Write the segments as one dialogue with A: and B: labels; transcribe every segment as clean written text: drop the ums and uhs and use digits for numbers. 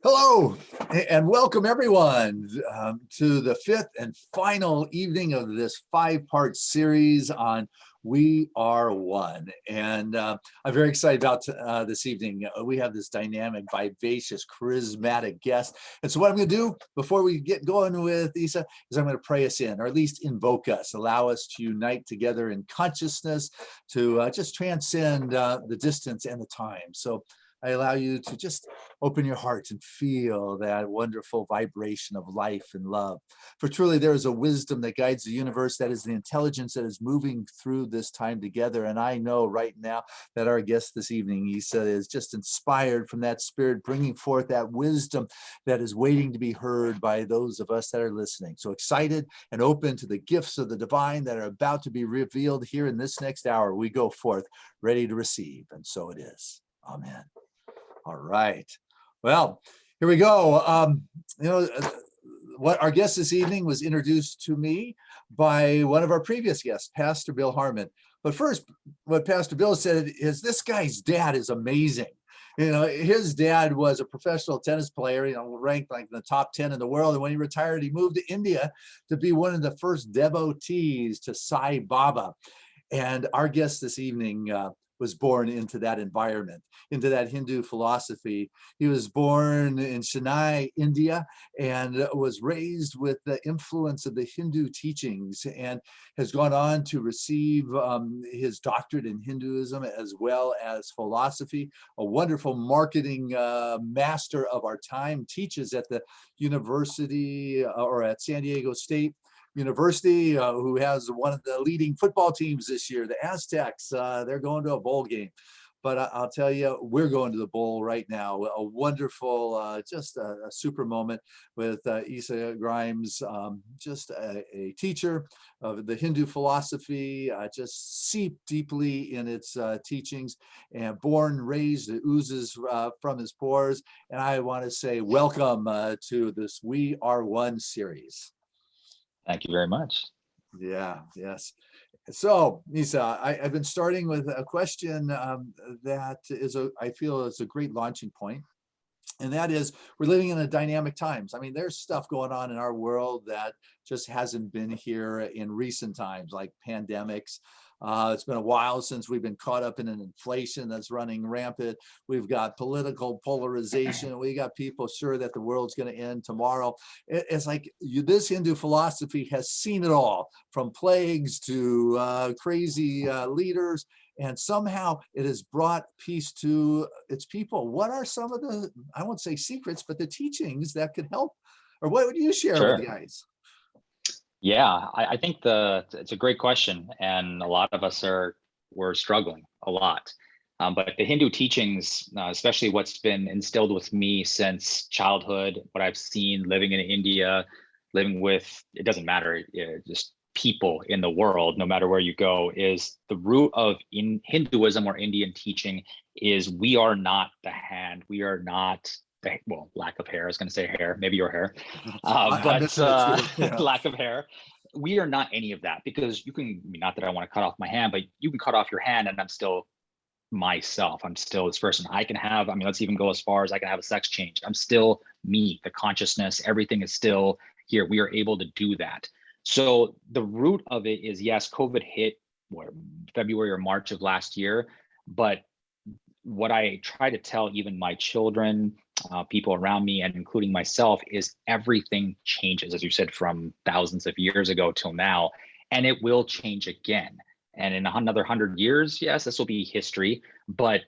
A: Hello and welcome everyone to the fifth and final evening of this five-part series on We Are One. And I'm very excited about this evening. We have this dynamic, vivacious, charismatic guest. And so what I'm going to do before we get going with Isa is I'm going to pray us in, or at least invoke us, allow us to unite together in consciousness to just transcend the distance and the time. So I allow you to just open your heart and feel that wonderful vibration of life and love. For truly there is a wisdom that guides the universe, that is the intelligence that is moving through this time together. And I know right now that our guest this evening, Isa, is just inspired from that spirit, bringing forth that wisdom that is waiting to be heard by those of us that are listening. So excited and open to the gifts of the divine that are about to be revealed here in this next hour. We go forth ready to receive. And so it is. Amen. All right. Well, here we go. What our guest this evening was introduced to me by one of our previous guests, Pastor Bill Harmon. But first, what Pastor Bill said is this guy's dad is amazing. You know, his dad was a professional tennis player, ranked like in the top 10 in the world. And when he retired, he moved to India to be one of the first devotees to Sai Baba. And our guest this evening was born into that environment, into that Hindu philosophy. He was born in Chennai, India, and was raised with the influence of the Hindu teachings, and has gone on to receive his doctorate in Hinduism as well as philosophy. A wonderful marketing master of our time, teaches at the university or at San Diego State University, who has one of the leading football teams this year, the Aztecs. They're going to a bowl game. But I'll tell you, we're going to the bowl right now. A wonderful, just a super moment with Isa Grimes, just a teacher of the Hindu philosophy, just seeped deeply in its teachings, and born, raised, it oozes from his pores. And I want to say welcome to this We Are One series.
B: Thank you very much.
A: Yeah, yes. So, Isa, I've been starting with a question that is, I feel is a great launching point. And that is, we're living in a dynamic times. I mean, there's stuff going on in our world that just hasn't been here in recent times, like pandemics. It's been a while since we've been caught up in an inflation that's running rampant. We've got political polarization. We got people sure that the world's going to end tomorrow. It's like this Hindu philosophy has seen it all, from plagues to crazy leaders. And somehow it has brought peace to its people. What are some of the, I won't say secrets, but the teachings that could help? Or what would you share with the guys?
B: Yeah, I think it's a great question. And a lot of us we're struggling a lot. But the Hindu teachings, especially what's been instilled with me since childhood, what I've seen living in India, living with, it doesn't matter, just people in the world, no matter where you go, is the root of in Hinduism or Indian teaching is we are not the hand, we are not the, well, lack of hair, I was going to say hair, maybe your hair, but lack of hair. We are not any of that, because you can, not that I want to cut off my hand, but you can cut off your hand and I'm still myself. I'm still this person. I can have, I mean, let's even go as far as I can have a sex change. I'm still me, the consciousness, everything is still here. We are able to do that. So the root of it is, yes, COVID hit February or March of last year, but what I try to tell even my children, people around me, and including myself, is everything changes, as you said, from thousands of years ago till now, and it will change again. And in another 100 years, yes, this will be history, but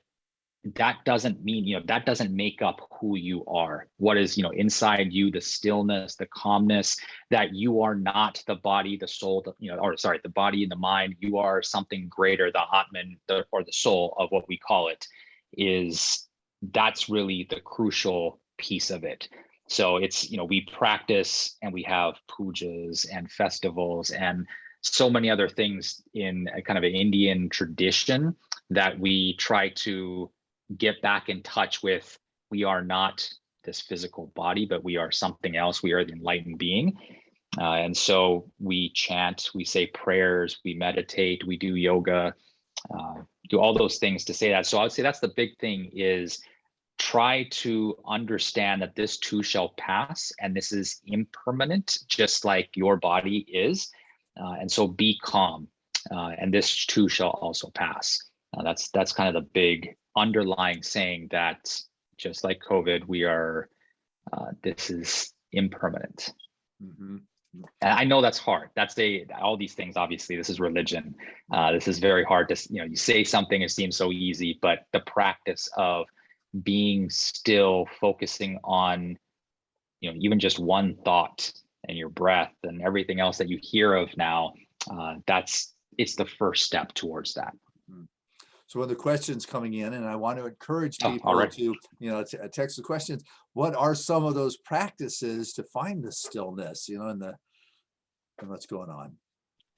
B: that doesn't mean, that doesn't make up who you are. What is, inside you, the stillness, the calmness, that you are not the body, the soul, the body and the mind, you are something greater, the Atman, or the soul of what we call it, that's really the crucial piece of it. So it's, we practice and we have pujas and festivals and so many other things in a kind of an Indian tradition that we try to get back in touch with. We are not this physical body, but we are something else. We are the enlightened being. And so we chant, we say prayers, we meditate, we do yoga, do all those things to say that. So I would say that's the big thing, is try to understand that this too shall pass, and this is impermanent, just like your body is. And so be calm, and this too shall also pass. That's kind of the big underlying saying, that just like COVID, we are, this is impermanent.
A: Mm-hmm.
B: And I know that's hard. All these things, obviously, this is religion. This is very hard to, you say something, it seems so easy, but the practice of being still, focusing on, even just one thought and your breath and everything else that you hear of now, it's the first step towards that.
A: So when the questions coming in, and I want to encourage
B: all
A: people
B: right.
A: to, text the questions. What are some of those practices to find the stillness, and what's going on?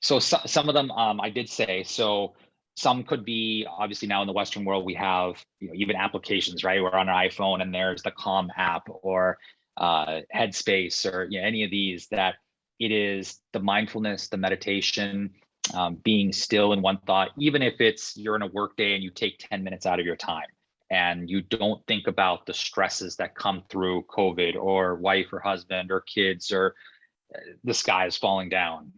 B: So some of them, I did say, so some could be, obviously now in the Western world, we have, even applications, right? We're on our iPhone and there's the Calm app, or Headspace, or any of these, that it is the mindfulness, the meditation, being still in one thought, even if you're in a work day and you take 10 minutes out of your time and you don't think about the stresses that come through COVID, or wife or husband or kids, or the sky is falling down.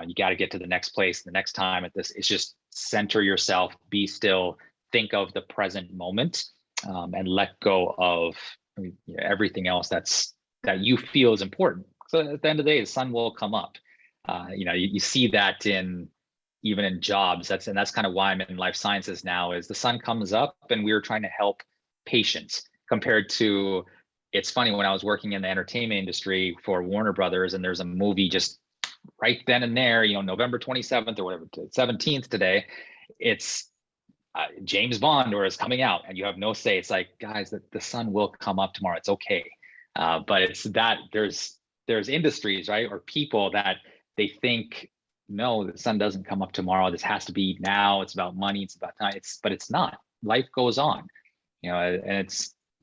B: You got to get to the next place, the next time at this. It's just center yourself, be still, think of the present moment, and let go of everything else that you feel is important. So at the end of the day, the sun will come up. You see that even in jobs. That's kind of why I'm in life sciences now, is the sun comes up, and we're trying to help patients, compared to, it's funny, when I was working in the entertainment industry for Warner Brothers, and there's a movie just right then and there, November 27th or whatever, 17th today, it's James Bond or is coming out, and you have no say. It's like, guys, the sun will come up tomorrow. It's okay. But it's that there's industries, right, or people that they think, no, the sun doesn't come up tomorrow. This has to be now. It's about money. It's about time. But it's not. Life goes on, and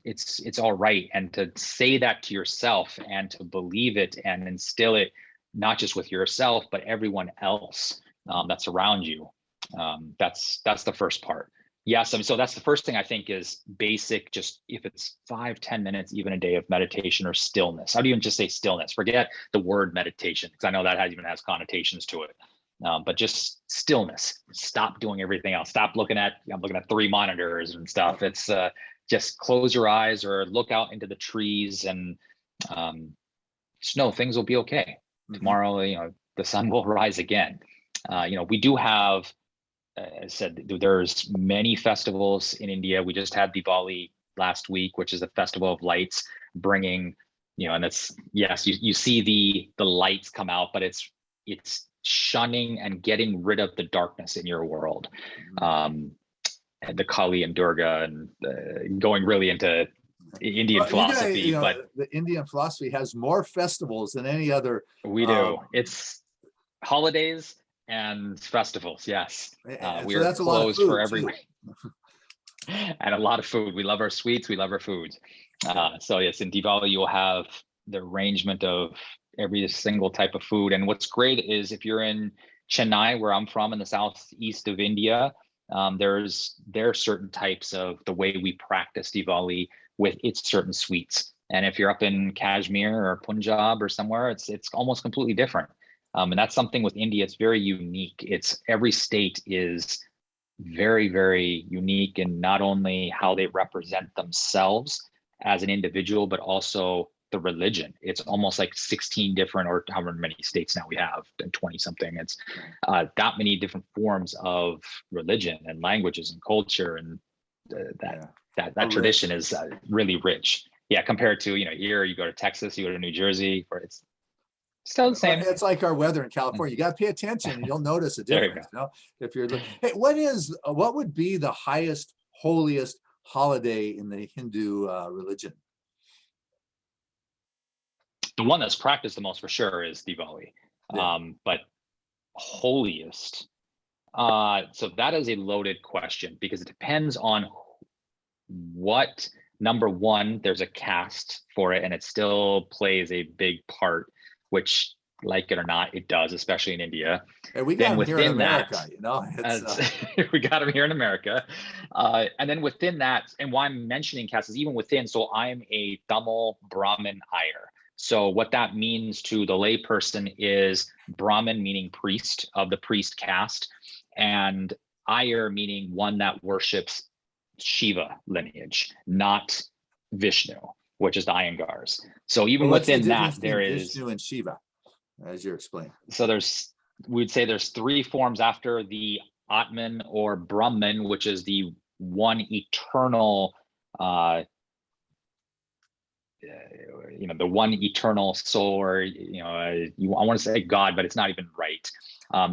B: it's all right. And to say that to yourself and to believe it and instill it, not just with yourself, but everyone else that's around you. That's the first part. Yes. So that's the first thing I think is basic. Just if it's 5-10 minutes, even a day of meditation or stillness. I'd even just say stillness. Forget the word meditation, because I know that even has connotations to it. But just stillness. Stop doing everything else. I'm looking at 3 monitors and stuff. It's just close your eyes or look out into the trees, and just know things will be okay. Tomorrow, the sun will rise again. We do have, I said, there's many festivals in India. We just had Diwali last week, which is a festival of lights, bringing, and it's, yes, you see the lights come out, but it's shunning and getting rid of the darkness in your world. And the Kali and Durga, and going really into Indian philosophy. But
A: the Indian philosophy has more festivals than any other.
B: We do. It's holidays and festivals. Yes. We
A: so
B: are
A: that's
B: closed for every
A: and
B: a lot of food. We love our sweets. We love our foods. So yes, in Diwali, you'll have the arrangement of every single type of food. And what's great is, if you're in Chennai, where I'm from, in the southeast of India, there are certain types of the way we practice Diwali with its certain sweets. And if you're up in Kashmir or Punjab or somewhere, it's almost completely different. And that's something with India. It's very unique. Every state is very, very unique in not only how they represent themselves as an individual, but also the religion. It's almost like 16 different, or however many states now we have, 20 something. It's that many different forms of religion and languages and culture, and that tradition is really rich. Yeah, compared to, here you go to Texas, you go to New Jersey, where it's still the same.
A: It's like our weather in California. You got to pay attention, and you'll notice a difference. If you're looking, hey, what would be the highest, holiest holiday in the Hindu religion?
B: The one that's practiced the most for sure is Diwali. But holiest, so that is a loaded question, because it depends on what. Number one, there's a caste for it, and it still plays a big part, which like it or not, it does, especially in India.
A: And we got
B: Then
A: them here in
B: within
A: America,
B: that,
A: you know,
B: we got them here in America. And then within that, and why I'm mentioning castes is even within, so I'm a Tamil Brahmin Iyer. So what that means to the layperson is Brahmin meaning priest of the priest caste, and Iyer meaning one that worships Shiva lineage, not Vishnu, which is the Iyengars. So even
A: well, what's the
B: within that,
A: difference
B: there
A: between
B: is,
A: Vishnu and Shiva, as you're explaining?
B: so we'd say there's three forms after the Atman or Brahman, which is the one eternal, the one eternal soul, or I want to say God, but it's not even right.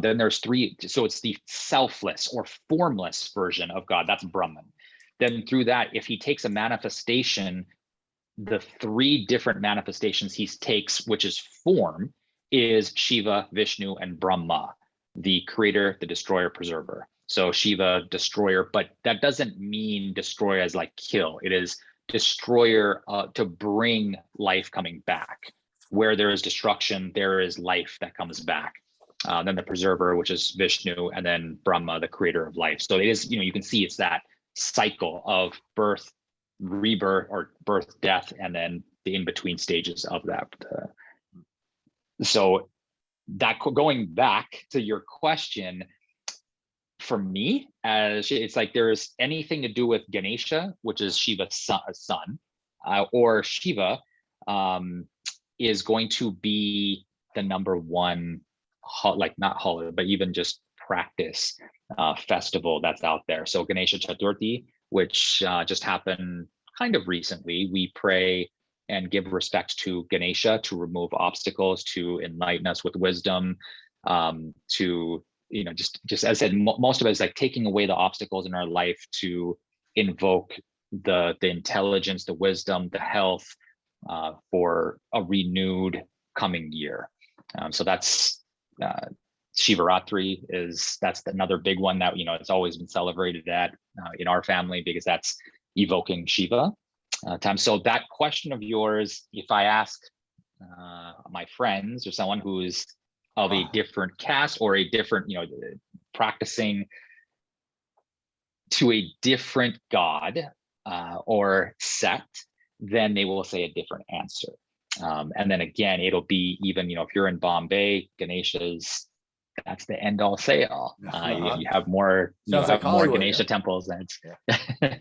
B: Then there's three, so it's the selfless or formless version of God. That's Brahman. Then through that, if he takes a manifestation, the three different manifestations he takes, which is form, is Shiva, Vishnu, and Brahma, the creator, the destroyer, preserver. So Shiva, destroyer, but that doesn't mean destroy as like kill. It is destroyer to bring life coming back. Where there is destruction, there is life that comes back. Then the preserver, which is Vishnu, and then Brahma, the creator of life. So it is, you can see it's that cycle of birth, rebirth, or birth, death, and then the in-between stages of that. So that, going back to your question, for me, as it's like there's anything to do with Ganesha, which is Shiva's son, or Shiva is going to be the number one, like not holiday, but even just practice festival that's out there. So Ganesha Chaturthi, which just happened kind of recently, we pray and give respect to Ganesha to remove obstacles, to enlighten us with wisdom, to just as I said, most of it is like taking away the obstacles in our life to invoke the intelligence, the wisdom, the health for a renewed coming year. So that's Shivaratri that's another big one that it's always been celebrated at in our family, because that's evoking Shiva time. So that question of yours, if I ask my friends or someone who's of a different caste or a different, practicing to a different god or sect, then they will say a different answer. And then again, it'll be even, if you're in Bombay, Ganesha's, that's the end all say all. You have more, more Ganesha temples.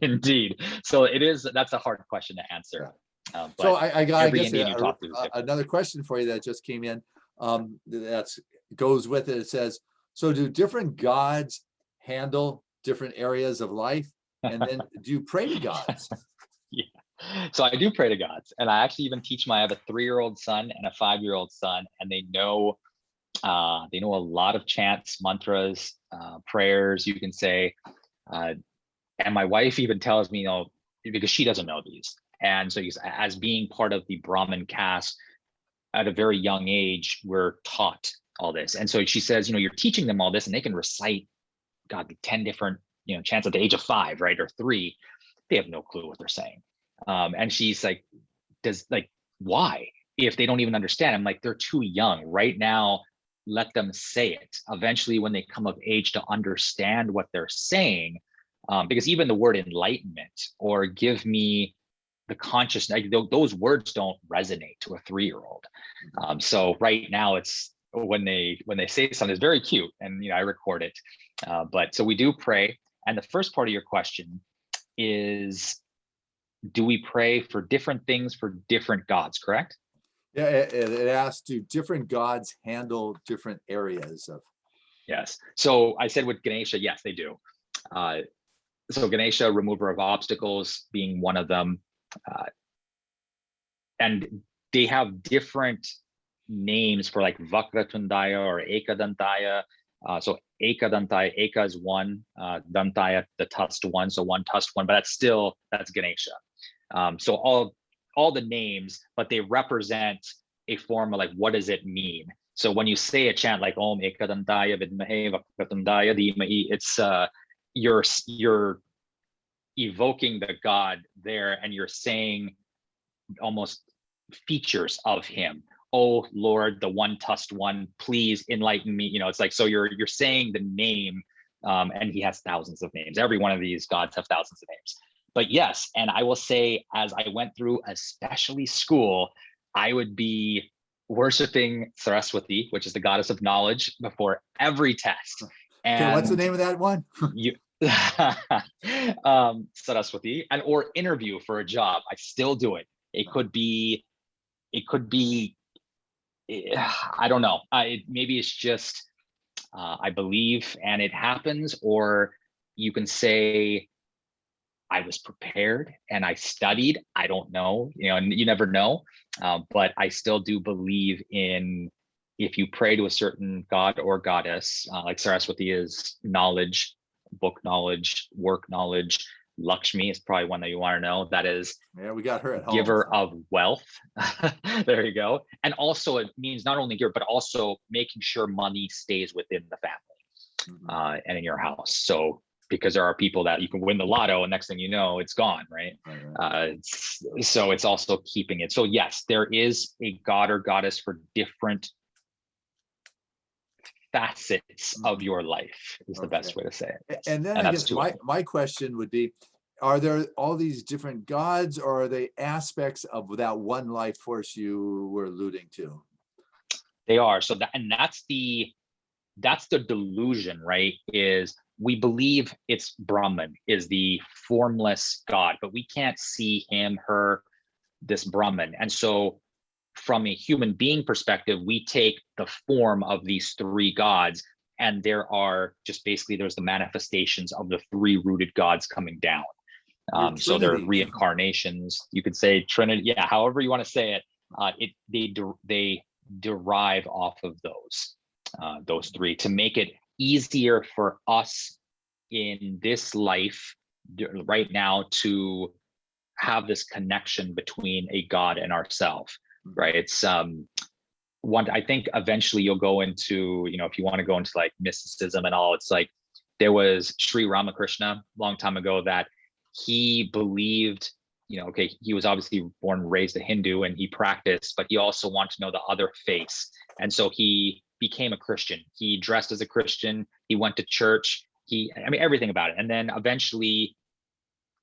B: Indeed. So that's a hard question to answer.
A: But so I guess
B: another
A: question for you that just came in that goes with it. It says, so do different gods handle different areas of life? And then do you pray to gods?
B: Yeah. So I do pray to gods, and I actually even teach I have a 3-year-old son and a 5-year-old son, and they know a lot of chants, mantras, prayers, you can say. And my wife even tells me, because she doesn't know these. And so as being part of the Brahmin caste at a very young age, we're taught all this. And so she says, you're teaching them all this and they can recite, 10 different, chants at the age of 5, right? Or 3, they have no clue what they're saying. And she's like, why? If they don't even understand, I'm like, they're too young right now. Let them say it. Eventually, when they come of age to understand what they're saying, because even the word enlightenment or give me the consciousness, those words don't resonate to a 3-year-old. So right now, it's when they say something, it's very cute, and I record it. But so we do pray. And the first part of your question is, do we pray for different things for different gods, correct?
A: Yeah, it asks, do different gods handle different areas of?
B: Yes. So I said with Ganesha, yes, they do. So Ganesha, remover of obstacles, being one of them. And they have different names for like Vakratundaya or Ekadantaya. So Ekadantaya, Eka is one, Dantaya, the tusked one. So one tusked one, but that's Ganesha. So all the names, but they represent a form of like, what does it mean? So when you say a chant like Om Ekadantaya Vidmahe Vakratundaya Dhimahi, it's you're evoking the god there, and you're saying almost features of him, oh Lord, the one tusked one, please enlighten me. It's like, so you're saying the name, and he has thousands of names. Every one of these gods have thousands of names. But yes, and I will say, as I went through, especially school, I would be worshiping Saraswati, which is the goddess of knowledge, before every test. And
A: okay, what's the name of that one?
B: you Saraswati, and or interview for a job. I still do it. It could be, I don't know. Maybe it's just, I believe and it happens, or you can say, I was prepared and I studied. I don't know, and you never know. But I still do believe in, if you pray to a certain god or goddess, like Saraswati is knowledge, book knowledge, work knowledge. Lakshmi is probably one that you want to know. That is,
A: yeah, we got her at home.
B: Giver of wealth. There you go. And also it means not only giver, but also making sure money stays within the family, and in your house. So, because there are people that you can win the lotto and next thing you know, it's gone, right? So it's also keeping it. So yes, there is a god or goddess for different facets of your life, is the best way to say it.
A: And then I guess my question would be, are there all these different gods, or are they aspects of that one life force you were alluding to?
B: They are. So that's the delusion, right? Is we believe it's Brahman is the formless God, but we can't see him, her, this Brahman. And so from a human being perspective, we take the form of these three gods, and there are just basically, there's the manifestations of the three rooted gods coming down. So they're reincarnations, you could say Trinity, yeah, however you want to say it. They derive off of those three to make it easier for us in this life right now to have this connection between a God and ourselves, right? It's I think eventually you'll go into, if you want to go into like mysticism and all, it's like there was Sri Ramakrishna a long time ago that he believed, okay, he was obviously born and raised a Hindu and he practiced, but he also wanted to know the other face. And so he became a Christian. He dressed as a Christian. He went to church. Everything about it. And then eventually,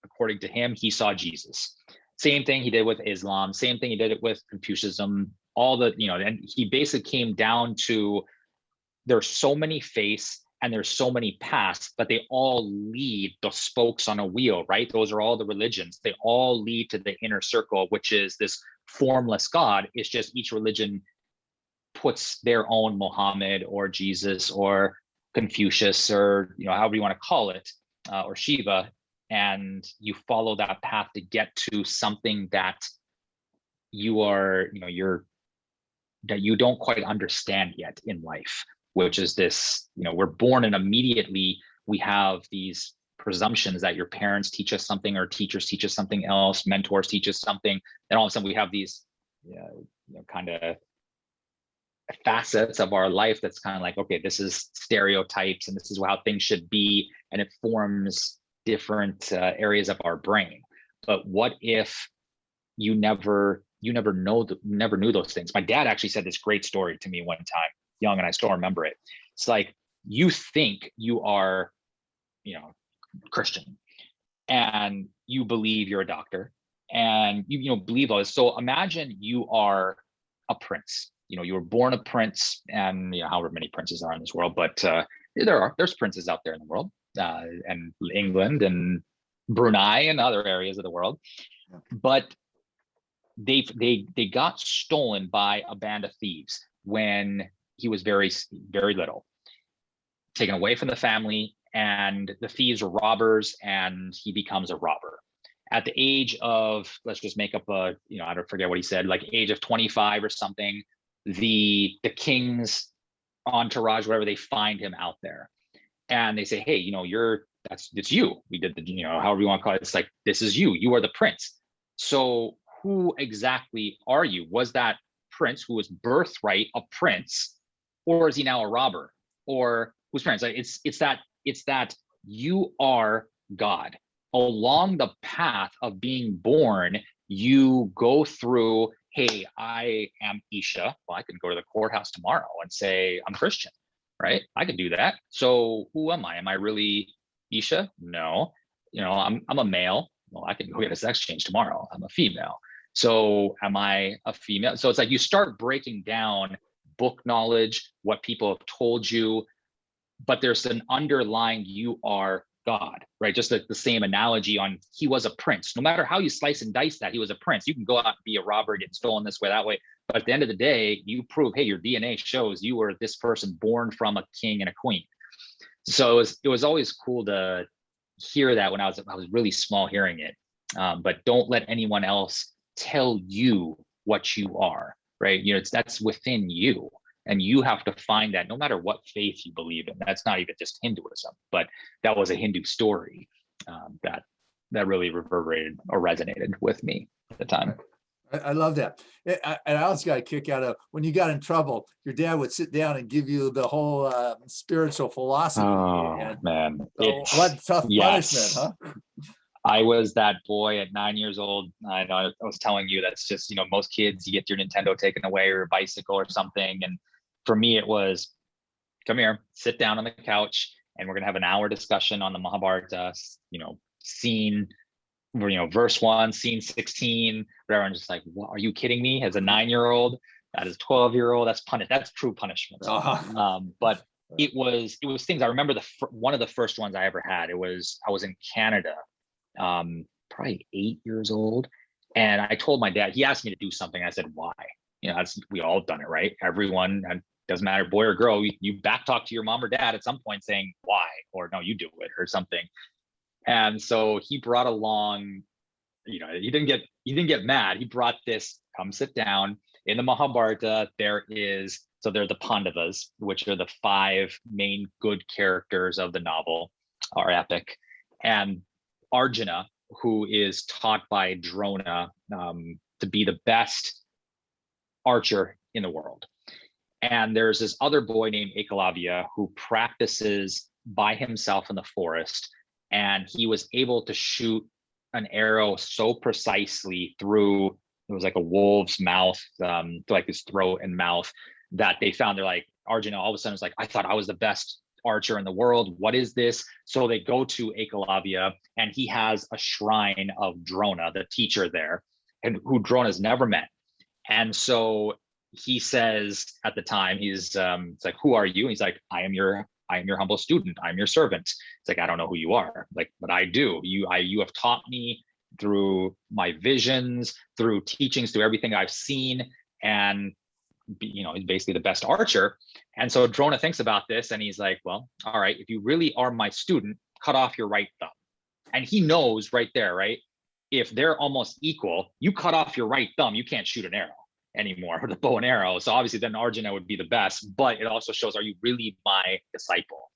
B: according to him, he saw Jesus. Same thing he did with Islam. Same thing he did it with Confucianism. And he basically came down to, there's so many faiths and there's so many paths, but they all lead, the spokes on a wheel, right? Those are all the religions. They all lead to the inner circle, which is this formless God. It's just each religion puts their own Muhammad or Jesus or Confucius or however you want to call it, or Shiva, and you follow that path to get to something that you are, that you don't quite understand yet in life, which is this, we're born and immediately we have these presumptions that your parents teach us something, or teachers teach us something else, mentors teach us something, and all of a sudden we have these kind of facets of our life that's kind of like, okay, this is stereotypes and this is how things should be, and it forms different areas of our brain. But what if you never knew those things? My dad actually said this great story to me one time, young, and I still remember it. It's like, you think you are Christian and you believe you're a doctor and you believe all this. So imagine you are a prince. You were born a prince, and however many princes are in this world, but there's princes out there in the world, and England and Brunei and other areas of the world. But they got stolen by a band of thieves when he was very, very little, taken away from the family, and the thieves are robbers, and he becomes a robber. At the age of, let's just make up I don't forget what he said, like age of 25 or something, the king's entourage, whatever, they find him out there and they say, hey, it's you. We did the, however you want to call it. It's like, this is you are the prince. So who exactly are you? Was that prince who was birthright a prince, or is he now a robber? Or whose parents? Like, it's that you are God. Along the path of being born, you go through hey, I am Isha. Well, I can go to the courthouse tomorrow and say I'm Christian, right? I can do that. So who am I? Am I really Isha? No. I'm a male. Well, I can go get a sex change tomorrow. I'm a female. So am I a female? So it's like you start breaking down book knowledge, what people have told you, but there's an underlying you are God, right? Just the same analogy on he was a prince. No matter how you slice and dice that, he was a prince. You can go out and be a robber, get stolen this way, that way. But at the end of the day, you prove, hey, your DNA shows you were this person born from a king and a queen. So it was always cool to hear that when I was really small hearing it. But don't let anyone else tell you what you are, right? That's within you. And you have to find that no matter what faith you believe in. That's not even just Hinduism, but that was a Hindu story that really reverberated or resonated with me at the time.
A: I love that. And I also got a kick out of when you got in trouble, your dad would sit down and give you the whole spiritual philosophy.
B: Oh, man.
A: What tough punishment, huh?
B: I was that boy at 9 years old. I know I was telling you that's just, most kids, you get your Nintendo taken away or a bicycle or something. And for me, it was, come here, sit down on the couch, and we're going to have an hour discussion on the Mahabharata, scene, verse 1, scene 16, whatever. I'm just like, what, are you kidding me? As a 9-year-old, that is 12-year-old, that's true punishment. But it was things I remember. One of the first ones I ever had, I was in Canada, probably 8 years old. And I told my dad, he asked me to do something. I said, why? We all done it, right? Everyone, doesn't matter, boy or girl, you back talk to your mom or dad at some point saying why, or no, you do it or something. And so he brought along, he didn't get mad. He brought this, come sit down. In the Mahabharata, they're the Pandavas, which are the 5 main good characters of the novel, or epic. And Arjuna, who is taught by Drona to be the best archer in the world. And there's this other boy named Ekalavya who practices by himself in the forest. And he was able to shoot an arrow so precisely through, it was like a wolf's mouth, like his throat and mouth, that they found, they're like, Arjuna all of a sudden was like, I thought I was the best archer in the world. What is this? So they go to Ekalavya, and he has a shrine of Drona, the teacher there, and who Drona's never met. And so he says at the time, it's like, who are you? And he's like, I am your humble student. I'm your servant. It's like, I don't know who you are, like, but I do. You have taught me through my visions, through teachings, through everything I've seen, and he's basically the best archer. And so Drona thinks about this, and he's like, well, all right, if you really are my student, cut off your right thumb. And he knows right there, right? If they're almost equal, you cut off your right thumb, you can't shoot an arrow anymore with a bow and arrow. So obviously then Arjuna would be the best, but it also shows, are you really my disciple?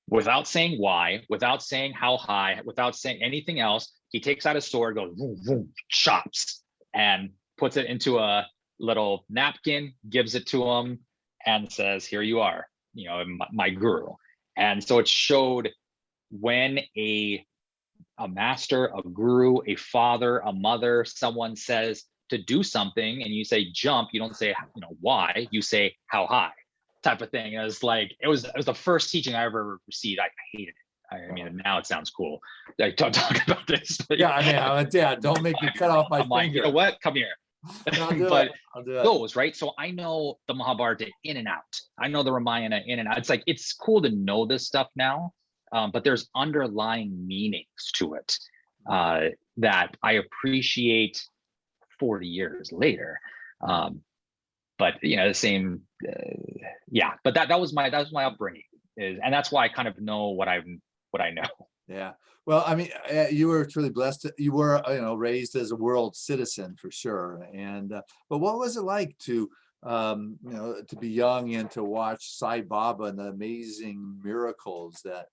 B: Without saying why, without saying how high, without saying anything else, he takes out his sword, goes, vroom, vroom, chops, and puts it into a little napkin, gives it to him, and says, here you are, my guru. And so it showed when a master, a guru, a father, a mother, someone says to do something and you say jump, you don't say why, you say how high, type of thing. It was the first teaching I ever received. I hated it. I mean, now it sounds cool. I don't talk about this. But
A: yeah, I mean, Dad, don't make me cut off my finger.
B: Like, you know what? Come here.
A: But
B: those, right? So I know the Mahabharata in and out. I know the Ramayana in and out. It's like, it's cool to know this stuff now, but there's underlying meanings to it that I appreciate 40 years later. But the same, but that was my upbringing, and that's why I kind of know what I know.
A: Yeah. Well, I mean, you were truly blessed. You were, raised as a world citizen for sure. And but what was it like to, to be young and to watch Sai Baba and the amazing miracles that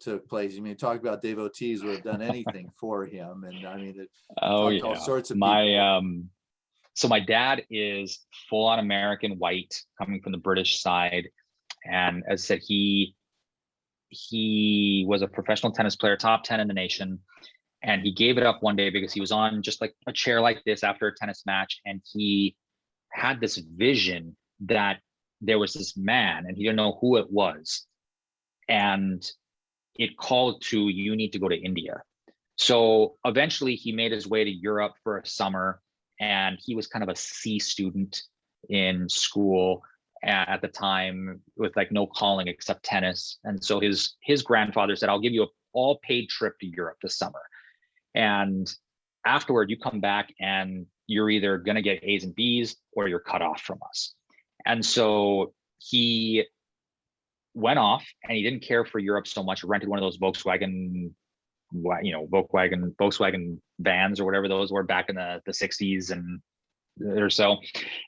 A: took place? You mean, talk about devotees would have done anything for him, and I mean, all sorts of people.
B: So my dad is full-on American white, coming from the British side, and as I said, he was a professional tennis player, top 10 in the nation, And he gave it up one day because he was on just like a chair like this after a tennis match. And he had this vision that there was this man and he didn't know who it was. And it called to, you need to go to India. So eventually he made his way to Europe for a summer, and he was kind of a C student in school at the time with like no calling except tennis. And so his grandfather said, I'll give you an all paid trip to Europe this summer. And afterward, you come back and you're either going to get A's and B's or you're cut off from us. And so he went off and he didn't care for Europe so much. He rented one of those Volkswagen vans or whatever those were back in the 60s and or so.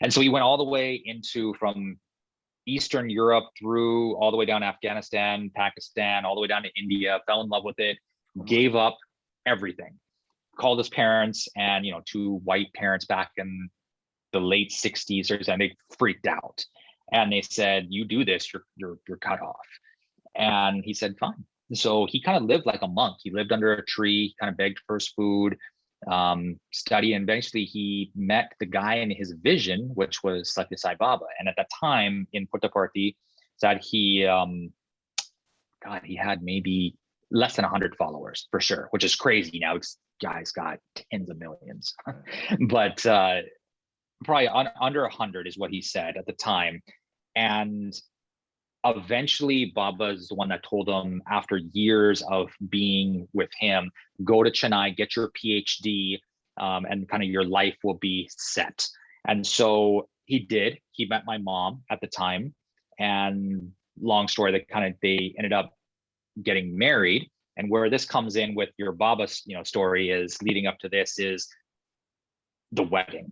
B: And so he went all the way from Eastern Europe through all the way down to Afghanistan, Pakistan, all the way down to India, fell in love with it, gave up everything, called his parents, and two white parents back in the late 60s or something, they freaked out. And they said, you do this, you're cut off. And he said, fine. So he kind of lived like a monk. He lived under a tree, kind of begged for his food, study, and eventually he met the guy in his vision, which was Satya Sai Baba. And at that time in Puttaparthi, that he had maybe less than 100 followers for sure, which is crazy now. This guy's got tens of millions, but probably under 100 is what he said at the time. And eventually Baba's the one that told him, after years of being with him, go to Chennai, get your PhD, and kind of your life will be set. And so he did. He met my mom at the time, and long story, they ended up getting married. And where this comes in with your Baba's story is leading up to this is the wedding.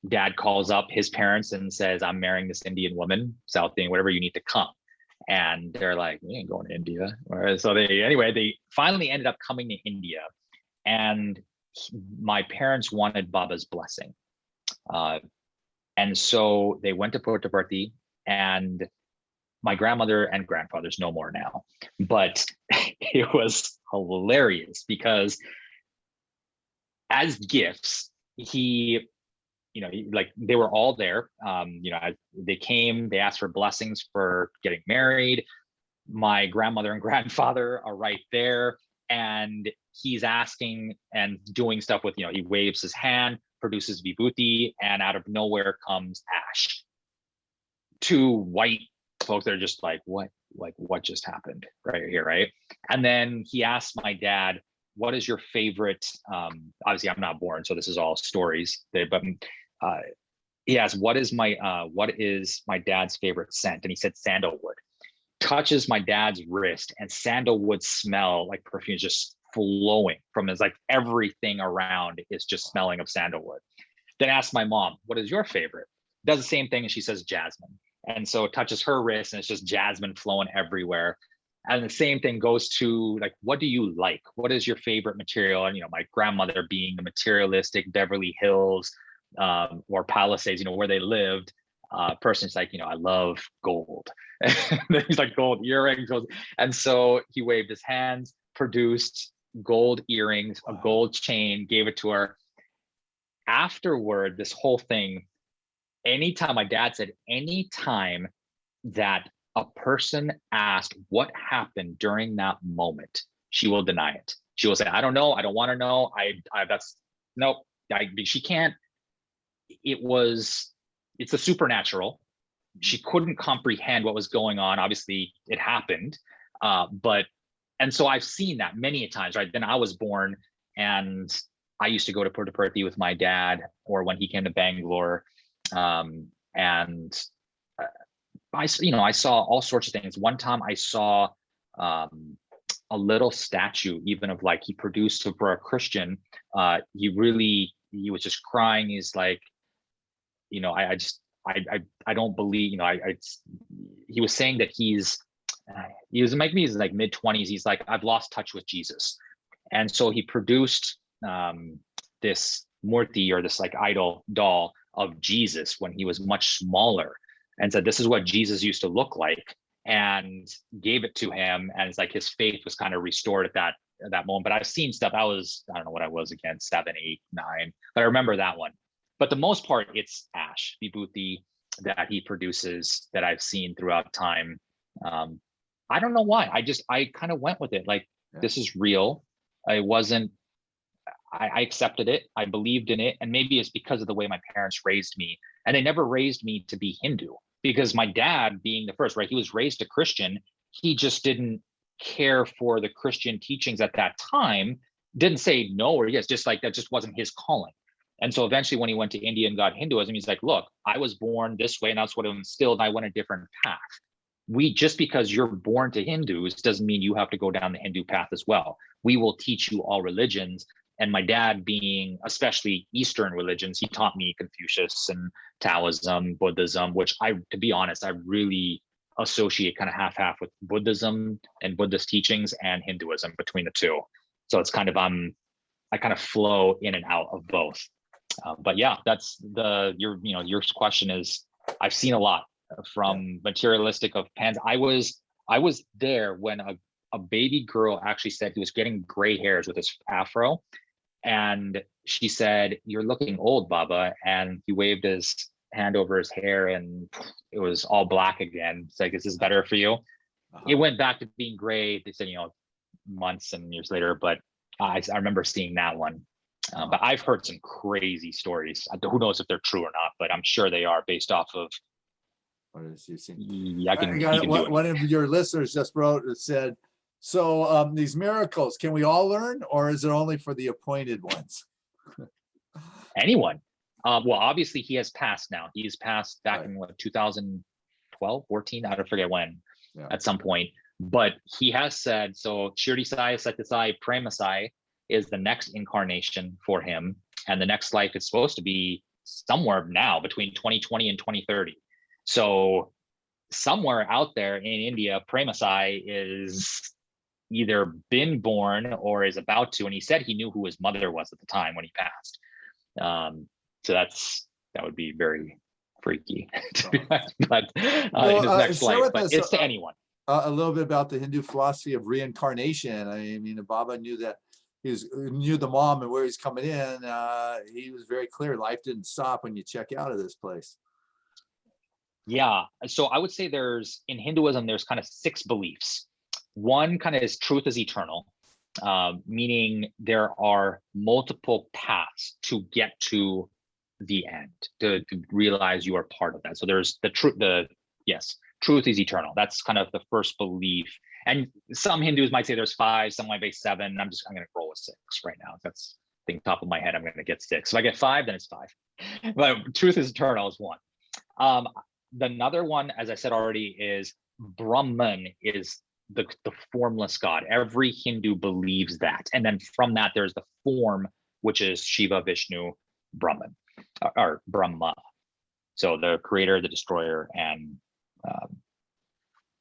B: Dad calls up his parents and says, I'm marrying this Indian woman, South Indian, whatever, you need to come. And they're like, we ain't going to India. So they finally ended up coming to India. And my parents wanted Baba's blessing. And so they went to Puttaparthi, and my grandmother and grandfather's no more now. But it was hilarious because as gifts, they were all there. They came, they asked for blessings for getting married. My grandmother and grandfather are right there. And he's asking and doing stuff with, he waves his hand, produces vibhuti, and out of nowhere comes ash. Two white folks that are just like, what just happened right here, right? And then he asked my dad, what is your favorite, obviously I'm not born, so this is all stories, but he asked, what is my dad's favorite scent? And he said sandalwood. Touches my dad's wrist, and sandalwood smell like perfume is just flowing from his, like everything around is just smelling of sandalwood. Then asked my mom, what is your favorite? Does the same thing, and she says jasmine. And so it touches her wrist, and it's just jasmine flowing everywhere. And the same thing goes to, like, what do you like? What is your favorite material? And, my grandmother being the materialistic Beverly Hills or Palisades, where they lived, person's like, I love gold. He's like, gold earrings. And so he waved his hands, produced gold earrings, a gold chain, gave it to her. Afterward, this whole thing, anytime my dad said, anytime that a person asked what happened during that moment, she will deny it. She will say, I don't know. I don't want to know. She can't. It's a supernatural. She couldn't comprehend what was going on. Obviously it happened. And so I've seen that many a times, right? Then I was born, and I used to go to Puttaparthi with my dad, or when he came to Bangalore. I saw all sorts of things. One time I saw a little statue, even of like, he produced for a Christian. He was just crying. He's like, I don't believe, he was saying that he was maybe he's like mid-20s. He's like, I've lost touch with Jesus. And so he produced this murti, or this like idol doll of Jesus when he was much smaller, and said, this is what Jesus used to look like, and gave it to him. And it's like his faith was kind of restored at that moment, but I've seen stuff. I don't know what I was again, 7, 8, 9, but I remember that one. But the most part, it's ash, vibhuti, that he produces that I've seen throughout time. I don't know why. I kind of went with it. Like, this is real. I accepted it. I believed in it. And maybe it's because of the way my parents raised me. And they never raised me to be Hindu, because my dad, being the first, right, he was raised a Christian. He just didn't care for the Christian teachings at that time. Didn't say no or yes, just like that just wasn't his calling. And so eventually when he went to India and got Hinduism, he's like, look, I was born this way and that's what it instilled. And I went a different path. Just because you're born to Hindus doesn't mean you have to go down the Hindu path as well. We will teach you all religions. And my dad, being especially Eastern religions, he taught me Confucius and Taoism, Buddhism, which to be honest, I really associate kind of half-half with Buddhism and Buddhist teachings and Hinduism between the two. So it's kind of, I kind of flow in and out of both. But yeah, that's your question is, I've seen a lot from materialistic of pans. I was there when a baby girl actually said he was getting gray hairs with his afro. And she said, "You're looking old, Baba." And he waved his hand over his hair and it was all black again. It's like, "Is this better for you?" It went back to being gray. They said, months and years later, but I remember seeing that one. But I've heard some crazy stories. Who knows if they're true or not, but I'm sure they are based off of.
A: What is you seen?
B: One
A: of your listeners just wrote and said, so these miracles, can we all learn, or is it only for the appointed ones?
B: Anyone. Well, obviously he has passed now. He's passed back in 2012, 14, I don't forget when, at some point. But he has said, so Shirdi Sai, Satya Sai, Prema Sai is the next incarnation for him. And the next life is supposed to be somewhere now between 2020 and 2030. So somewhere out there in India, Prema Sai is either been born or is about to. And he said he knew who his mother was at the time when he passed. So that would be very freaky to be honest, but in his next life, but it's to anyone.
A: A little bit about the Hindu philosophy of reincarnation. I mean, Baba knew that knew the mom and where he's coming in. He was very clear. Life didn't stop when you check out of this place.
B: Yeah. So I would say in Hinduism, there's kind of 6 beliefs. One kind of is truth is eternal, meaning there are multiple paths to get to the end, to realize you are part of that. So there's the truth, truth is eternal. That's kind of the first belief. And some Hindus might say there's 5, some might say 7. I'm going to roll with 6 right now. That's I think top of my head, I'm going to get 6. If I get 5, then it's 5. But truth is eternal is one. Another one, as I said already, is Brahman is the formless God. Every Hindu believes that. And then from that, there's the form, which is Shiva, Vishnu, Brahman, or Brahma. So the creator, the destroyer, and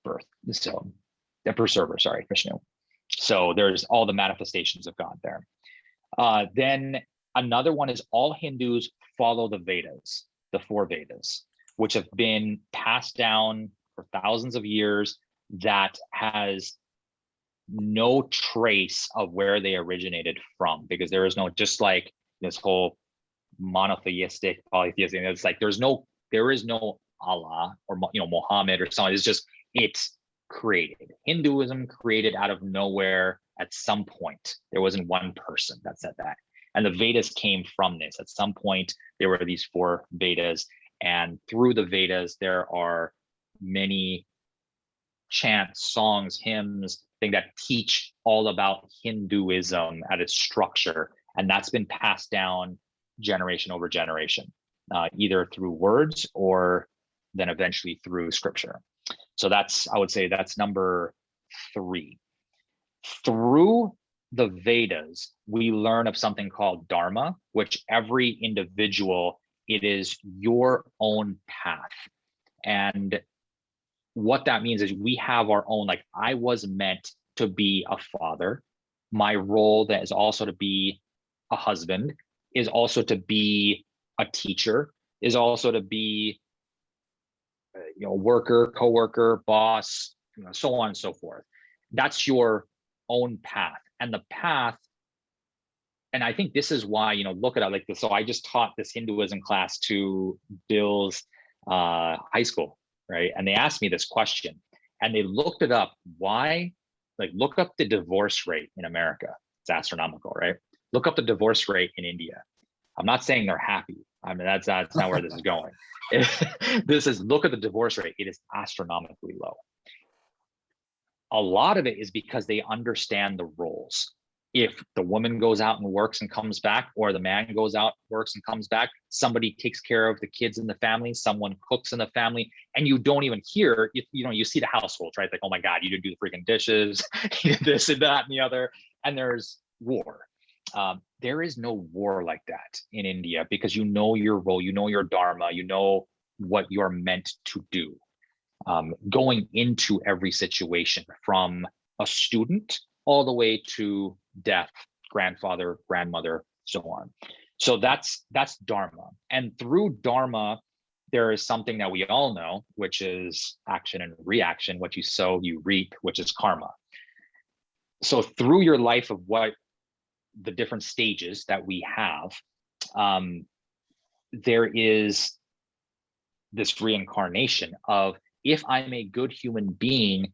B: birth. So the preserver, Vishnu. So there's all the manifestations of God there. Then another one is all Hindus follow the Vedas, the 4 Vedas, which have been passed down for thousands of years, that has no trace of where they originated from, because there is no, just like this whole monotheistic, polytheistic, it's like there is no Allah or Muhammad or something. It's created. Hinduism created out of nowhere at some point. There wasn't one person that said that. And the Vedas came from this. At some point, there were these 4 Vedas. And through the Vedas, there are many chants, songs, hymns, things that teach all about Hinduism at its structure. And that's been passed down generation over generation, either through words or then eventually through scripture. So I would say that's number 3. Through the Vedas, we learn of something called Dharma, which every individual, it is your own path. And what that means is we have our own, like I was meant to be a father. My role that is also to be a husband, is also to be a teacher, is also to be worker, coworker, boss, so on and so forth. That's your own path. And the path, and I think this is why, look at it like this. So I just taught this Hinduism class to Bill's high school, right? And they asked me this question and they looked it up. Why? Like, look up the divorce rate in America. It's astronomical, right? Look up the divorce rate in India. I'm not saying they're happy. I mean, that's not where this is going. Look at the divorce rate. It is astronomically low. A lot of it is because they understand the roles. If the woman goes out and works and comes back, or the man goes out, works and comes back, somebody takes care of the kids in the family, someone cooks in the family, and you don't even hear, you see the households, right? Like, oh my God, you didn't do the freaking dishes, you did this and that and the other, and there's war. There is no war like that in India because you know your role, you know your Dharma, you know what you're meant to do. Going into every situation, from a student all the way to death, grandfather, grandmother, so on. So that's Dharma. And through Dharma, there is something that we all know, which is action and reaction. What you sow, you reap, which is karma. So through your life of what the different stages that we have, there is this reincarnation of, if I'm a good human being,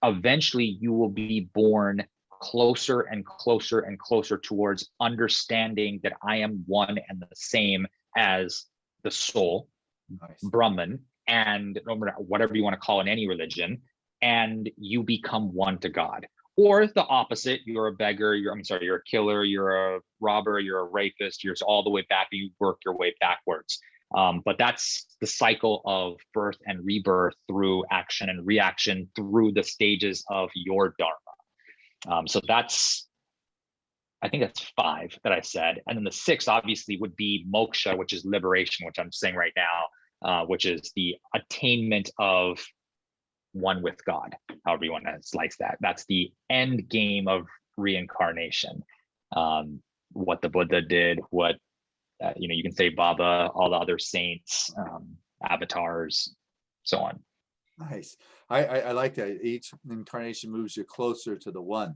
B: eventually you will be born closer and closer and closer towards understanding that I am one and the same as the soul, nice. Brahman, and whatever you want to call it in any religion, and you become one to God. Or the opposite, you're a beggar, you're a killer, you're a robber, you're a rapist, you're all the way back, you work your way backwards. But that's the cycle of birth and rebirth through action and reaction through the stages of your Dharma. So I think that's 5 that I said. And then the 6 obviously would be moksha, which is liberation, which I'm saying right now, which is the attainment of one with God, however you want to slice that. That's the end game of reincarnation. What the Buddha did, what you can say Baba, all the other saints, avatars, so on.
A: Nice. I like that. Each incarnation moves you closer to the one.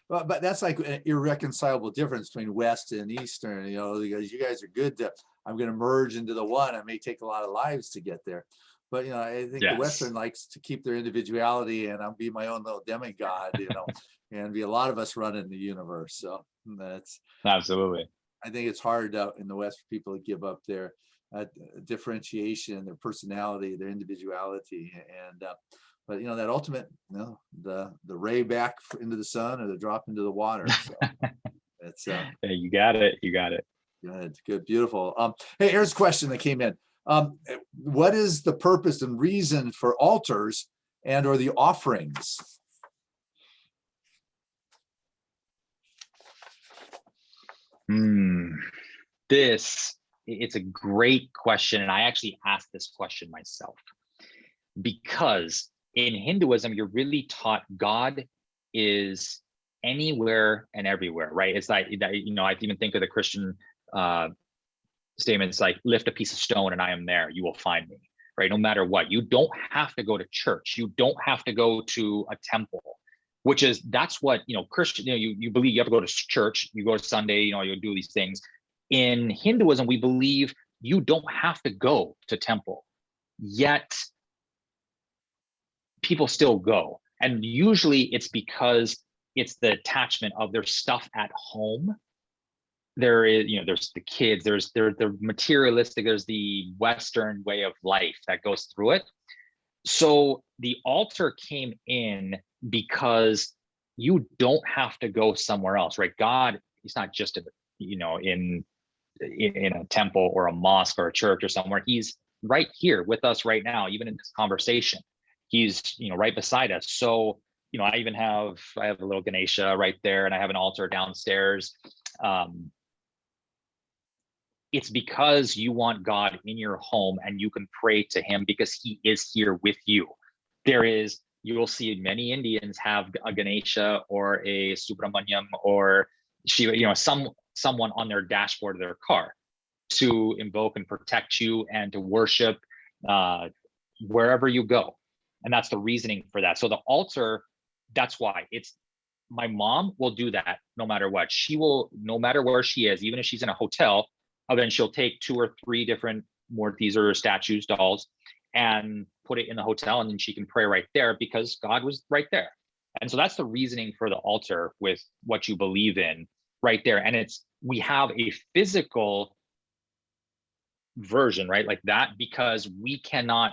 A: But that's like an irreconcilable difference between West and Eastern, because you guys are good to, I'm going to merge into the one. It may take a lot of lives to get there. But, I think the Western likes to keep their individuality, and I'll be my own little demigod, and be a lot of us running the universe. So that's
B: absolutely.
A: I think it's hard in the West for people to give up their differentiation, their personality, their individuality, and but that ultimate, the ray back into the sun or the drop into the water. So it's
B: you got it.
A: Good, beautiful. Hey, here's a question that came in. What is the purpose and reason for altars and or the offerings?
B: It's a great question. And I actually asked this question myself, because in Hinduism, you're really taught God is anywhere and everywhere, right? It's like, I even think of the Christian statements like, lift a piece of stone and I am there, you will find me, right? No matter what. You don't have to go to church. You don't have to go to a temple, that's what, Christian, you believe you have to go to church, you go to Sunday, you do these things. In Hinduism, we believe you don't have to go to temple, yet people still go. And usually it's because it's the attachment of their stuff at home. There is, there's the kids, there's the materialistic, there's the Western way of life that goes through it. So the altar came in because you don't have to go somewhere else, right? God, he's not just, in a temple or a mosque or a church or somewhere. He's right here with us right now, even in this conversation. He's, right beside us. So, I have a little Ganesha right there, and I have an altar downstairs. It's because you want God in your home and you can pray to him because he is here with you. You will see many Indians have a Ganesha or a Subramanyam or Shiva, someone on their dashboard of their car to invoke and protect you and to worship wherever you go. And that's the reasoning for that. So the altar, that's why it's my mom will do that no matter what. She will, no matter where she is, even if she's in a hotel, then she'll take 2 or 3 different Murtis or statues, dolls, and put it in the hotel, and then she can pray right there because God was right there. And so that's the reasoning for the altar with what you believe in right there. And we have a physical version, right? Like that, because we cannot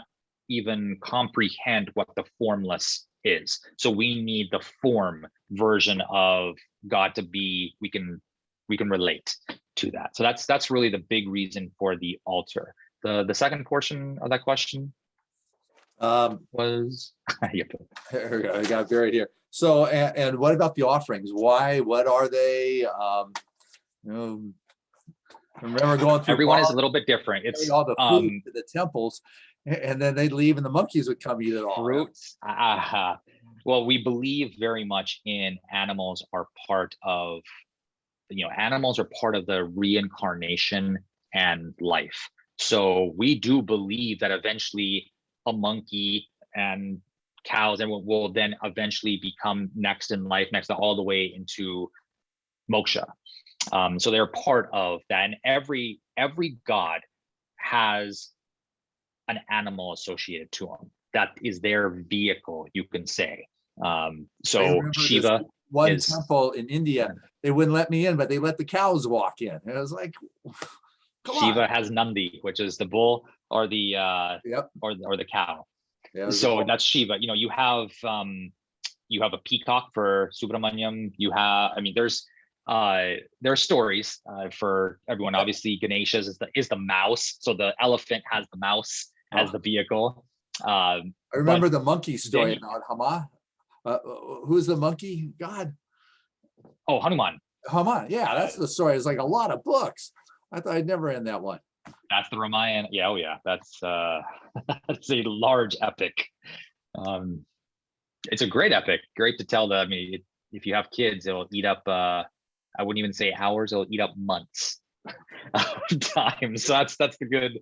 B: even comprehend what the formless is. So we need the form version of God to be, we can relate to that. So that's really the big reason for the altar. The second portion of that question was
A: here, I got buried here. So, and what about the offerings? Why? What are they? You know, I remember going through.
B: Everyone is a little bit different. It's
A: all the food to the temples, and then they'd leave, and the monkeys would come eat it all.
B: Fruits. Well, we believe very much in animals are part of, animals are part of the reincarnation and life. So we do believe that eventually a monkey and cows and will then eventually become next in life, next to all the way into moksha. So they're part of that. And every god has an animal associated to them. That is their vehicle, you can say. So Shiva
A: one temple in India, they wouldn't let me in, but they let the cows walk in. And I was like,
B: Shiva has Nandi, which is the bull or the or the cow. Yeah, so that's Shiva. You have a peacock for Subramanyam. You have, there are stories for everyone. Obviously, Ganesha's is the mouse. So the elephant has the mouse as the vehicle.
A: I remember the monkey story about Hama. Who's the monkey god?
B: Oh, Hanuman.
A: Hanuman. Yeah, that's the story. It's like a lot of books. I thought I'd never end that one.
B: That's the Ramayana. Yeah, oh yeah. That's that's a large epic. It's a great epic. Great to tell them. If you have kids, it'll eat up. I wouldn't even say hours. It'll eat up months of time. So that's the good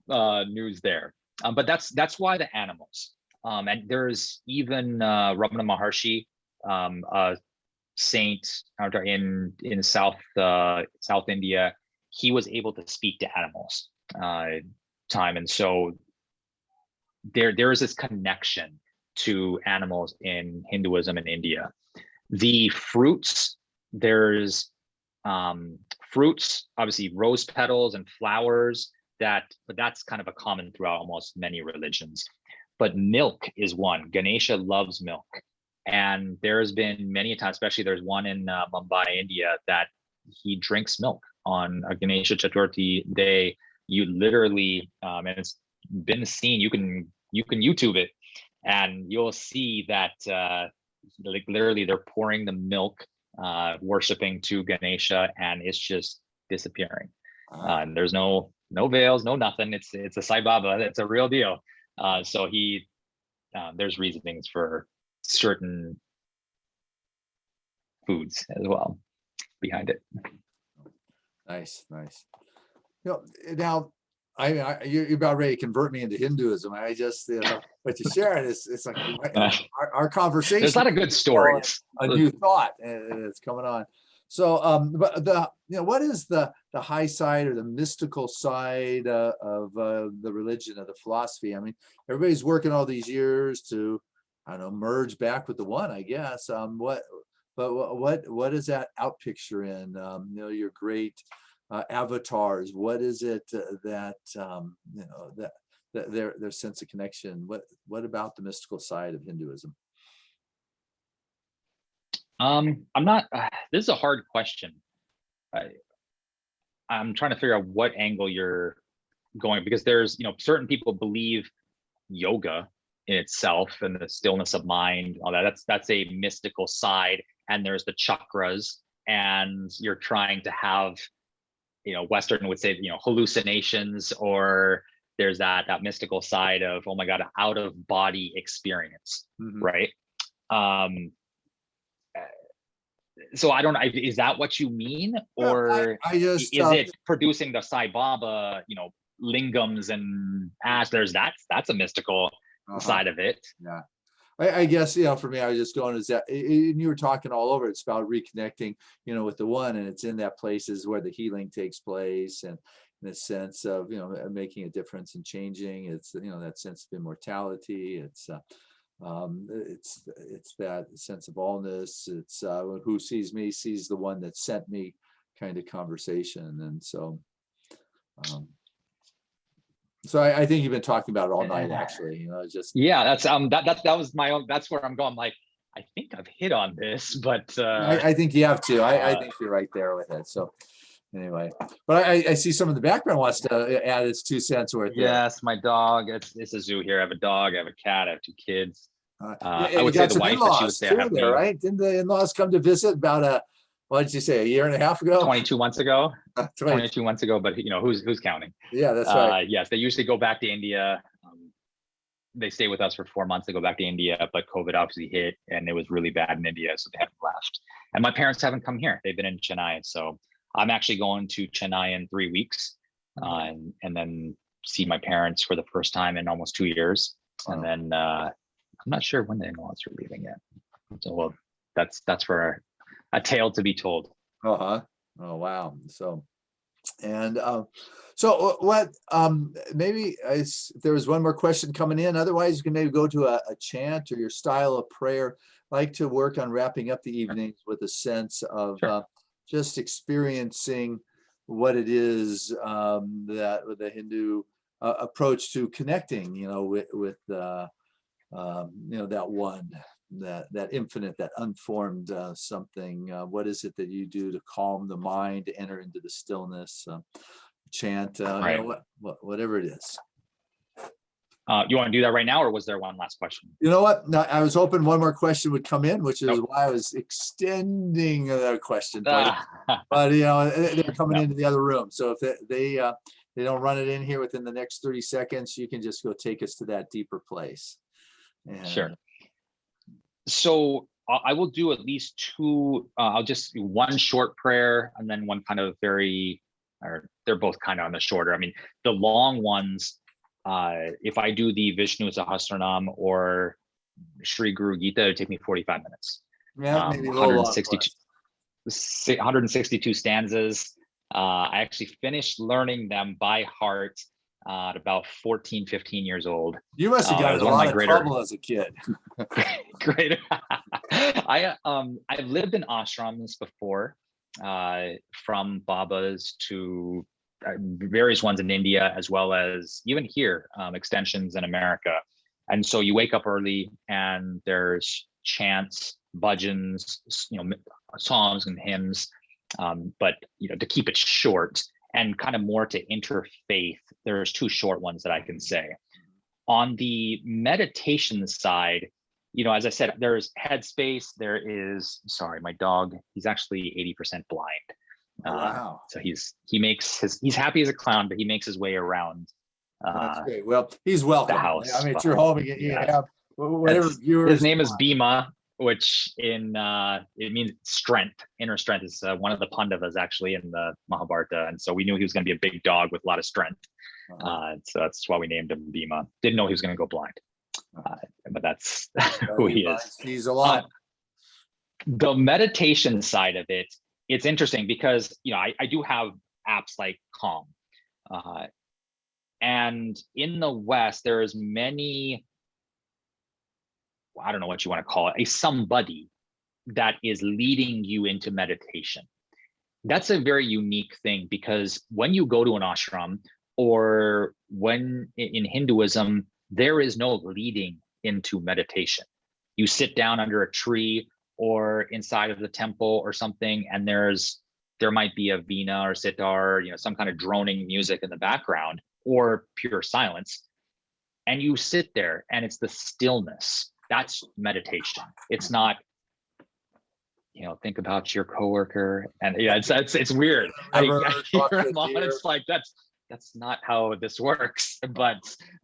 B: news there. But that's why the animals. And there's even Ramana Maharshi, a saint in South India. He was able to speak to animals and so there is this connection to animals in Hinduism in India. The fruits, there's fruits, obviously rose petals and flowers, but that's kind of a common throughout almost many religions. But milk is one. Ganesha loves milk. And there's been many times, especially there's one in Mumbai, India, that he drinks milk on a Ganesha Chaturthi day. You literally, and it's been seen, you can YouTube it, and you'll see that like literally they're pouring the milk, worshiping to Ganesha, and it's just disappearing. And there's no veils, no nothing. It's a Sai Baba. It's a real deal. So there's reasonings for certain foods as well behind it.
A: Nice. Now, you're about ready to convert me into Hinduism. I just, but you share it, it's like our conversation.
B: There's a lot of good stories.
A: A new thought, and it's coming on. So, but what is the high side or the mystical side of the religion, of the philosophy? I mean, everybody's working all these years to, I don't know, merge back with the one, I guess. What is that out picture in? Your great avatars. What is it that their sense of connection? What about the mystical side of Hinduism?
B: I'm not. This is a hard question. I'm trying to figure out what angle you're going, because there's certain people believe yoga in itself and the stillness of mind, all that. That's a mystical side. And there's the chakras, and you're trying to have, Western would say, hallucinations, or there's that mystical side of, oh my God, out of body experience, right? So I don't know, is that what you mean? Or
A: I just,
B: is it producing the Sai Baba, lingams and ash? That's a mystical side of it.
A: Yeah. I guess, for me, I was just going, is that, and you were talking all over, it's about reconnecting, with the one, and it's in that places where the healing takes place, and in the sense of, making a difference and changing. It's, that sense of immortality. It's that sense of allness. It's who sees me sees the one that sent me kind of conversation. And so, I think you've been talking about it all night, actually. Just
B: that's that was my own. That's where I'm going. Like, I think I've hit on this, but
A: I think you have to. I think you're right there with it. So anyway, but I see some of the background wants to add its 2 cents worth.
B: Yes, my dog. It's a zoo here. I have a dog. I have a cat. I have 2 kids.
A: I
B: would say the wife, but she would say I have
A: there, right? Didn't the in-laws come to visit about what did you say, a year and a half ago?
B: 22 months ago. 22 months ago, but who's counting?
A: Yeah, that's right.
B: Yes, they usually go back to India. They stay with us for 4 months. They go back to India, but COVID obviously hit, and it was really bad in India, so they haven't left. And my parents haven't come here. They've been in Chennai, so I'm actually going to Chennai in 3 weeks, and then see my parents for the first time in almost 2 years, and then I'm not sure when the in-laws are leaving yet. So well, that's for a tale to be told.
A: Oh wow. So, and so what? Maybe if there was one more question coming in. Otherwise, you can maybe go to a chant or your style of prayer. I like to work on wrapping up the evenings with a sense of just experiencing what it is that with the Hindu approach to connecting, with that one, that infinite, that unformed something. What is it that you do to calm the mind, to enter into the stillness? Chant, whatever it is.
B: You want to do that right now, or was there one last question?
A: You know what? No, I was hoping one more question would come in, which is why I was extending the question. But they're coming into the other room. So if they don't run it in here within the next 30 seconds, you can just go take us to that deeper place.
B: Sure. So I will do at least 2. I'll just do one short prayer and then one kind of they're both kind of on the shorter. I mean, the long ones, if I do the Vishnu Sahasranam or Shri Guru Gita, it'll take me 45 minutes.
A: Yeah, maybe
B: 162 stanzas. I actually finished learning them by heart at about 14, 15 years old.
A: You must have gotten a lot of trouble as a kid.
B: Great. I've lived in ashrams before, from Babas to various ones in India, as well as even here, extensions in America. And so you wake up early and there's chants, bhajans, songs and hymns. But to keep it short and kind of more to interfaith, there's 2 short ones that I can say. On the meditation side, as I said, there's Headspace. There is, sorry, my dog, he's actually 80% blind.
A: Wow.
B: So he's happy as a clown, but he makes his way around.
A: That's great. Well, he's welcome.
B: The house.
A: I mean, it's your home. You have whatever viewers.
B: His name is Bhima, which it means strength. Inner strength is one of the Pandavas actually in the Mahabharata, and so we knew he was going to be a big dog with a lot of strength. So that's why we named him Bhima. Didn't know he was going to go blind, but that's who he is.
A: He's a lot.
B: The meditation side of it, it's interesting because I do have apps like Calm, and in the West there's many, I don't know what you want to call it, somebody that is leading you into meditation. That's a very unique thing, because when you go to an ashram, or when in Hinduism, there is no leading into meditation. You sit down under a tree or inside of the temple or something, and there might be a veena or sitar, some kind of droning music in the background, or pure silence. And you sit there and it's the stillness. That's meditation. It's not, think about your coworker, and it's weird. I hear them on, it's like that's not how this works. But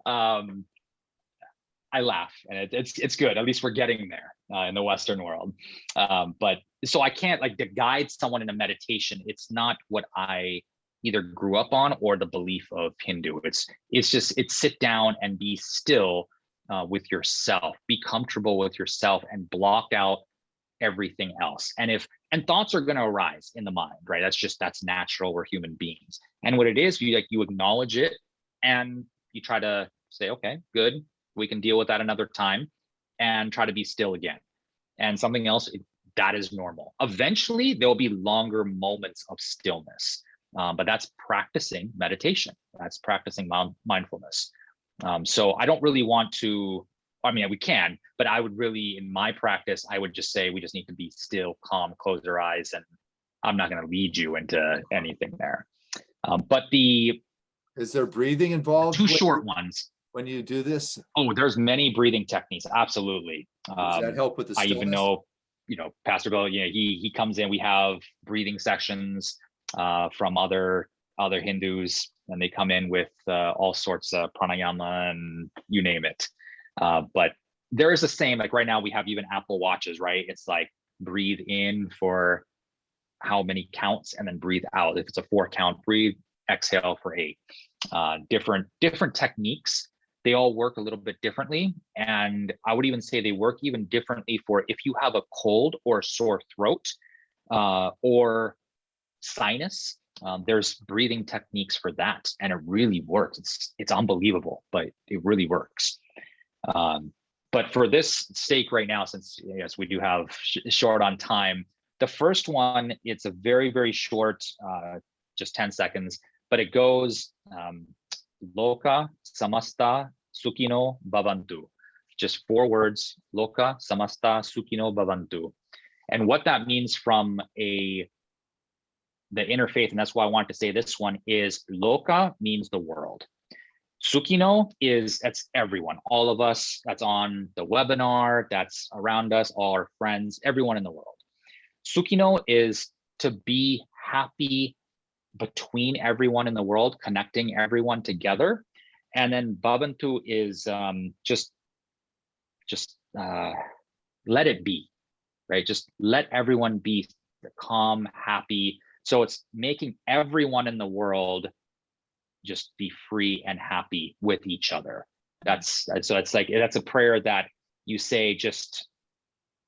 B: I laugh, and it's good. At least we're getting there in the Western world. But so I can't to guide someone in a meditation. It's not what I either grew up on or the belief of Hindu. It's just sit down and be still with yourself, be comfortable with yourself, and block out everything else. And thoughts are going to arise in the mind, right? That's natural. We're human beings. And what it is, you acknowledge it and you try to say, okay, good. We can deal with that another time, and try to be still again. And something else, that is normal. Eventually there'll be longer moments of stillness. But that's practicing meditation. That's practicing mindfulness. So I don't really want to, I mean, we can, but I would really, in my practice, I would just say we just need to be still, calm, close your eyes, and I'm not going to lead you into anything there. But
A: is there breathing involved?
B: Two short ones.
A: When you do this?
B: Oh, there's many breathing techniques. Absolutely.
A: Does that help with the stillness?
B: I even know, Pastor Bill, he comes in, we have breathing sessions from other Hindus, and they come in with all sorts of pranayama and you name it. But there is the same, like right now we have even Apple Watches, right? It's like breathe in for how many counts and then breathe out. If it's a 4 count, breathe, exhale for 8. Different techniques. They all work a little bit differently. And I would even say they work even differently for if you have a cold or sore throat or sinus. There's breathing techniques for that, and it really works. It's unbelievable, but it really works. But for this stake right now, since yes, we do have short on time, the first one, it's a very, very short, just 10 seconds, but it goes Loka Samasta Sukhino Bhavantu. Just 4 words, Loka Samasta Sukhino Bhavantu. And what that means from the interfaith, and that's why I want to say this one, is Loka means the world. Sukhino that's everyone, all of us that's on the webinar, that's around us, all our friends, everyone in the world. Sukhino is to be happy between everyone in the world, connecting everyone together. And then Bhavantu is just let it be, right? Just let everyone be calm, happy. So it's making everyone in the world just be free and happy with each other. So it's like, that's a prayer that you say, just,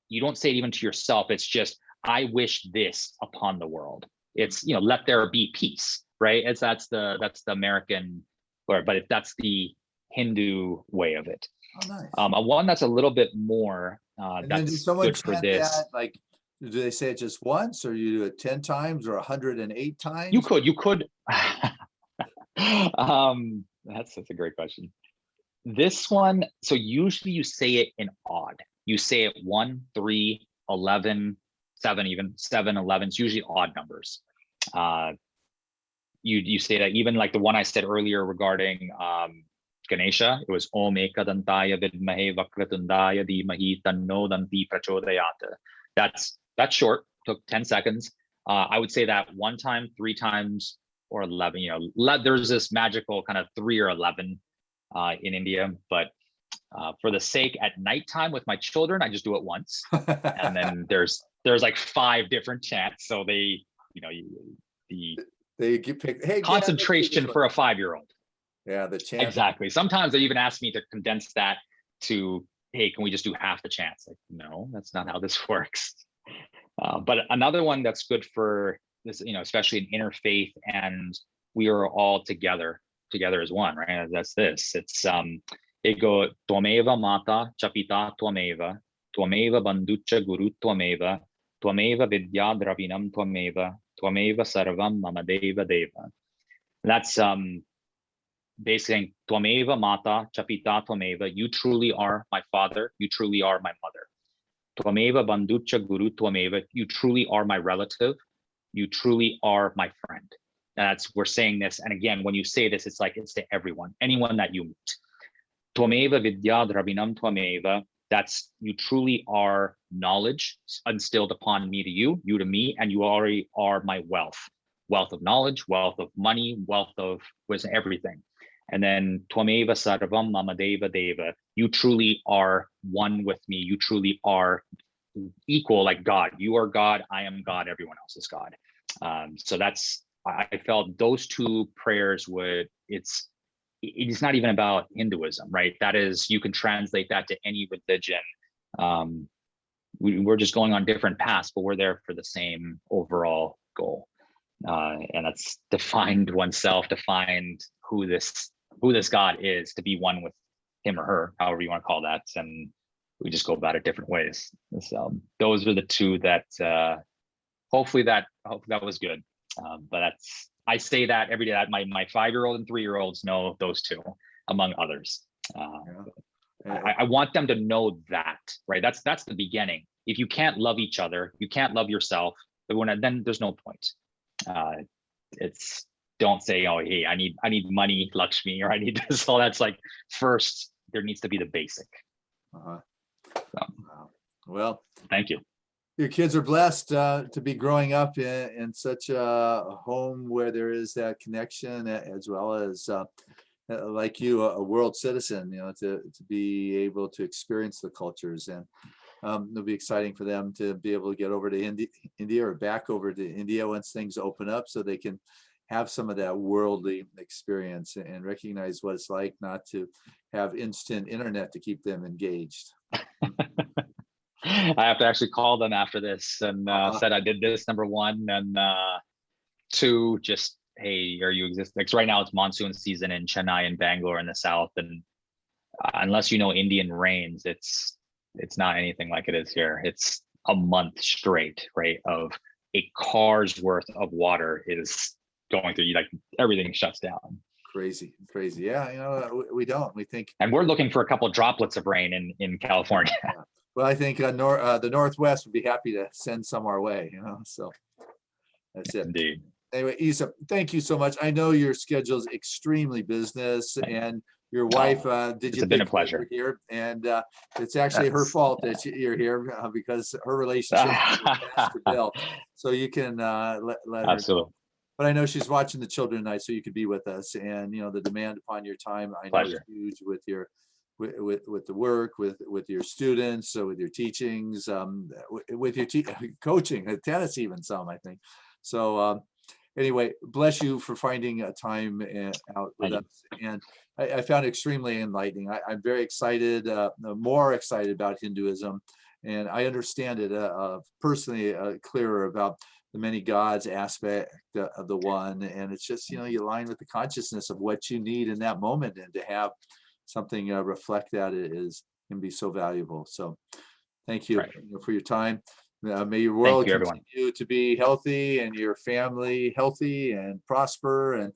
B: you don't say it even to yourself. It's just, I wish this upon the world. It's, let there be peace, right? That's the American, but if that's the Hindu way of it.
A: Oh, nice.
B: One that's a little bit more,
A: and
B: that's
A: then do someone
B: good for this.
A: That, like, do they say it just once, or you do it 10 times or 108 times?
B: You could. That's a great question. This one, so usually you say it in odd. You say it 1, 3, 11, 7, even 7, 11. It's usually odd numbers. You say that, even like the one I said earlier regarding Ganesha, it was Om Ekadantaya Vidmahe Vakratundaya Dhimahi Tanno Danti Prachodayata. That's short, took 10 seconds. I would say that 1 time, 3 times, or 11. There's this magical kind of 3 or 11 in India, but for the sake at nighttime with my children, I just do it once. And then there's like 5 different chants. So they
A: get picked. Hey,
B: concentration for a 5-year-old.
A: Yeah, the chant.
B: Exactly. Sometimes they even ask me to condense that to, hey, can we just do half the chants? Like, no, that's not how this works. But another one that's good for this, especially in interfaith, and we are all together as one, right? That's this. It's ego Twameva Mata Chapita Twameva Bandhucha Guru Twameva Vidya Dravinam Twameva Sarvam Mama Deva Deva. That's basically Twameva Mata Chapita Twameva. You truly are my father. You truly are my mother. Twameva Bandhucha Guru Twameva. You truly are my relative. You truly are my friend. We're saying this. And again, when you say this, it's like, it's to everyone, anyone that you meet. Twameva Vidya Dravinam Twameva. That's, you truly are knowledge instilled upon me to you, you to me, and you already are my wealth of knowledge, wealth of money, wealth of wisdom, everything. And then Twameva Sarvam Mama Deva Deva. You truly are one with me. You truly are equal, like God. You are God, I am God, everyone else is God. So I felt those 2 prayers it's it's not even about Hinduism, right? That is, you can translate that to any religion. We're just going on different paths, but we're there for the same overall goal. And that's to find oneself, to find who this God is, to be one with him or her, however you want to call that. And we just go about it different ways. So those are the two that hopefully that was good. But I say that every day. That my 5-year-old and 3-year-olds know those two, among others. I want them to know that, right? That's the beginning. If you can't love each other, you can't love yourself, then there's no point. It's, don't say, oh, hey, I need money, Lakshmi, or I need this. All that's like, first there needs to be the basic.
A: Wow. Well,
B: thank you.
A: Your kids are blessed to be growing up in such a home where there is that connection, as well as like you, a world citizen, to be able to experience the cultures. And it'll be exciting for them to be able to get over to India or back over to India once things open up, so they can have some of that worldly experience and recognize what it's like not to have instant internet to keep them engaged.
B: I have to actually call them after this and said I did this, number one, and 2, just, hey, are you existing? Because right now it's monsoon season in Chennai and Bangalore in the south, and unless you know Indian rains, it's not anything like it is here. It's a month straight, right, of a car's worth of water is going through. Like, everything shuts down.
A: Crazy. Yeah, we don't. We think,
B: and we're looking for a couple of droplets of rain in California.
A: Well, I think the Northwest would be happy to send some our way, so that's it.
B: Indeed.
A: Anyway, Isa, thank you so much. I know your schedule is extremely business, and your wife,
B: it's been a pleasure
A: here, and it's actually her fault that you're here because her relationship with Pastor Bill. So you can let her.
B: Absolutely.
A: But I know she's watching the children tonight, so you could be with us. And the demand upon your time, I know, is huge with your with the work, with your students, so with your teachings, with your coaching, tennis, even some, I think. So anyway, bless you for finding a time out with us. And I found it extremely enlightening. I'm very excited, more excited about Hinduism, and I understand it personally clearer about the many gods aspect of the one. And it's just, you align with the consciousness of what you need in that moment, and to have something reflect that can be so valuable. So thank you, for your time. May your world continue to be healthy, and your family healthy and prosper,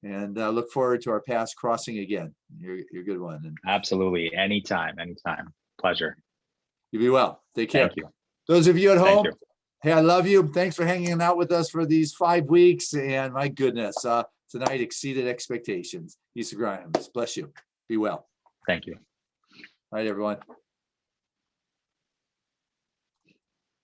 A: and look forward to our paths crossing again. You're a good one. And
B: absolutely. Anytime. Pleasure.
A: You be well. Take care.
B: Thank you.
A: Those of you at home, hey, I love you. Thanks for hanging out with us for these 5 weeks. And my goodness, tonight exceeded expectations. Isa Grimes, bless you. Be well.
B: Thank you.
A: All right, everyone.